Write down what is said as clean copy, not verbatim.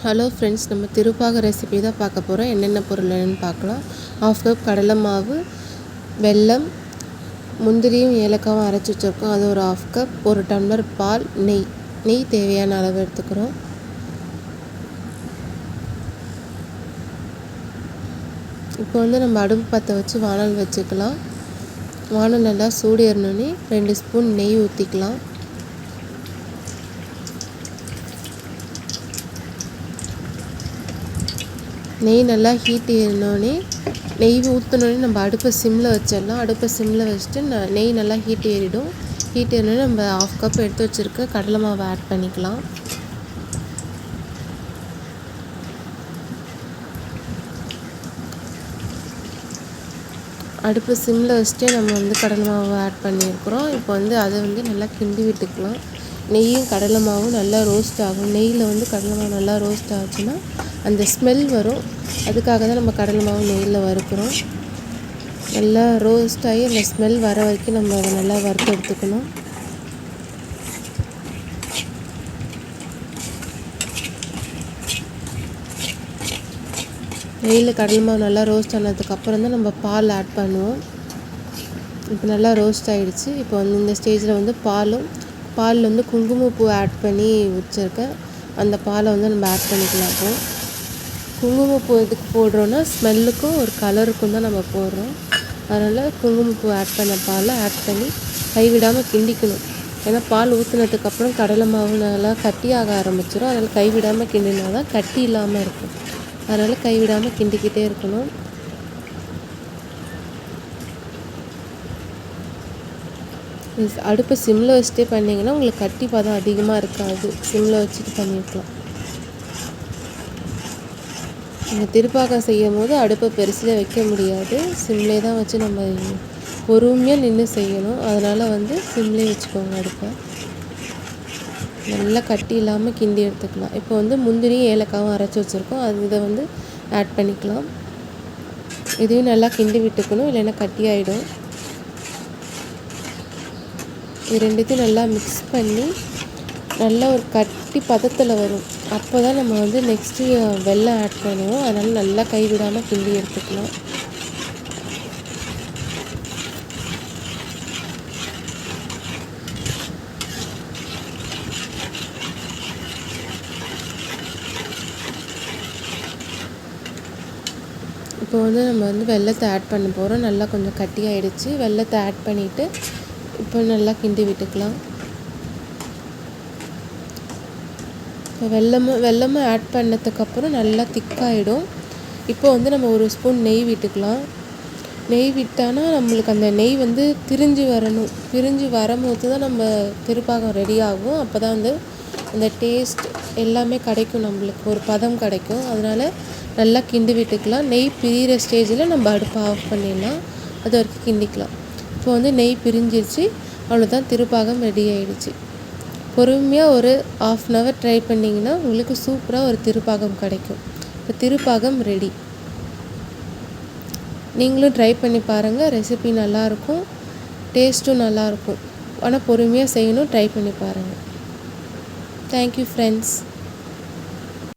Hello friends, நம்ம திருப்பாக recipe தான் பார்க்க போகிறோம். என்னென்ன பொருள் என்னென்னு பார்க்கலாம். 1/2 கப் கடலை மாவு, வெல்லம், முந்திரியும் ஏலக்காவும் அரைச்சி வச்சுருக்கோம், அது ஒரு 1/2 கப். 1 டம்ளர் பால், நெய் தேவையான அளவு எடுத்துக்கிறோம். இப்போ நம்ம அடுப்பு பற்ற வச்சு வானல் வச்சுக்கலாம். வானல் நல்லா சூடு ஏறினோடனே 2 ஸ்பூன் நெய் ஊற்றிக்கலாம். நெய் நல்லா ஹீட் ஏறினோடனே நெய் ஊற்றினோடனே நம்ம அடுப்பை சிம்மில் வச்சிடலாம். அடுப்பை சிம்மில் வச்சுட்டு நெய் நல்லா ஹீட் ஏறிடும். ஹீட் ஏறினோடனே நம்ம 1/2 கப் எடுத்து வச்சுருக்க கடலை மாவை ஆட் பண்ணிக்கலாம். அடுப்பு சிம்மில் வச்சுட்டு நம்ம கடலை மாவை ஆட் பண்ணியிருக்கிறோம். இப்போ அதை நல்லா கிண்டி விட்டுக்கலாம். நெய்யும் கடலை மாவும் நல்லா ரோஸ்ட் ஆகும். நெய்யில் கடலை மாவு நல்லா ரோஸ்ட் ஆச்சுன்னா அந்த ஸ்மெல் வரும். அதுக்காக தான் நம்ம கடலை மாவு நெய்யில் வறுக்கிறோம். நல்லா ரோஸ்ட் ஆகி அந்த ஸ்மெல் வர வரைக்கும் நம்ம அதை நல்லா வறுத்து எடுத்துக்கணும். நெய்யில் கடலை மாவு நல்லா ரோஸ்ட் ஆனதுக்கப்புறம் தான் நம்ம பால் ஆட் பண்ணுவோம். இப்போ நல்லா ரோஸ்ட் ஆகிடுச்சு. இப்போ இந்த ஸ்டேஜில் பாலில் குங்குமப்பூ ஆட் பண்ணி வச்சுருக்கேன். அந்த பாலை நம்ம ஆட் பண்ணிக்கலாம். அப்போது குங்குமப்பூ எதுக்கு போடுறோன்னா ஸ்மெல்லுக்கும் ஒரு கலருக்கும் தான் நம்ம போடுறோம். அதனால் குங்குமப்பூ ஆட் பண்ண பாலை ஆட் பண்ணி கைவிடாமல் கிண்டிக்கணும். ஏன்னா பால் ஊற்றினதுக்கப்புறம் கடலை மாவு நல்லா கட்டியாக ஆரம்பிச்சிடும். அதனால் கைவிடாமல் கிண்டினா தான் கட்டி இல்லாமல் இருக்கும். அதனால் கைவிடாமல் கிண்டிக்கிட்டே இருக்கணும். அடுப்பை சிம்மில் வச்சுட்டே பண்ணிங்கன்னா உங்களுக்கு கட்டி பதம் அதிகமாக இருக்காது. சிம்மில் வச்சுட்டு பண்ணிக்கலாம். நீங்கள் திருப்பாகம் செய்யும் போது அடுப்பை பெருசில் வைக்க முடியாது. சிம்லே தான் வச்சு நம்ம பொறுமையாக நின்று செய்யணும். அதனால் சிம்லே வச்சுக்கோங்க அடுப்பை. நல்லா கட்டி இல்லாமல் கிண்டி எடுத்துக்கலாம். இப்போ முந்திரியும் ஏலக்காவும் அரைச்சி வச்சுருக்கோம், இதை ஆட் பண்ணிக்கலாம். இதையும் நல்லா கிண்டி விட்டுக்கணும், இல்லைன்னா கட்டி ஆகிடும். இது ரெண்டுத்தையும் நல்லா மிக்ஸ் பண்ணி நல்லா ஒரு கட்டி பதத்தில் வரும். அப்போ தான் நம்ம நெக்ஸ்ட்டு வெல்லம் ஆட் பண்ணுவோம். அதனால் நல்லா கைவிடாமல் கிண்டி எடுத்துக்கலாம். இப்போ நம்ம வெல்லத்தை ஆட் பண்ண போகிறோம். நல்லா கொஞ்சம் கட்டி ஆகிடுச்சு. வெல்லத்தை ஆட் பண்ணிவிட்டு இப்போ நல்லா கிண்டி விட்டுக்கலாம். இப்போ வெல்லமும் ஆட் பண்ணதுக்கப்புறம் நல்லா திக்காகிடும். இப்போ நம்ம 1 ஸ்பூன் நெய் விட்டுக்கலாம். நெய் விட்டானா நம்மளுக்கு அந்த நெய் திரிஞ்சு வரணும். திரிஞ்சு வரும்போது தான் நம்ம திருப்பாகம் ரெடி ஆகும். அப்போ தான் அந்த டேஸ்ட் எல்லாமே கிடைக்கும், நம்மளுக்கு ஒரு பதம் கிடைக்கும். அதனால் நல்லா கிண்டி விட்டுக்கலாம். நெய் பிரிகிற ஸ்டேஜில் நம்ம அடுப்பை ஆஃப் பண்ணிடலாம். அது வரைக்கும் கிண்டிக்கலாம். இப்போ நெய் பிரிஞ்சிருச்சு. அவ்வளோதான், திருப்பாகம் ரெடி ஆகிடுச்சு. பொறுமையாக ஒரு 1/2 hour ட்ரை பண்ணிங்கன்னா உங்களுக்கு சூப்பராக ஒரு திருப்பாகம் கிடைக்கும். இப்போ திருப்பாகம் ரெடி. நீங்களும் ட்ரை பண்ணி பாருங்கள். ரெசிபி நல்லாயிருக்கும், டேஸ்ட்டும் நல்லாயிருக்கும். ஆனால் பொறுமையாக செய்யணும். ட்ரை பண்ணி பாருங்கள். Thank you friends.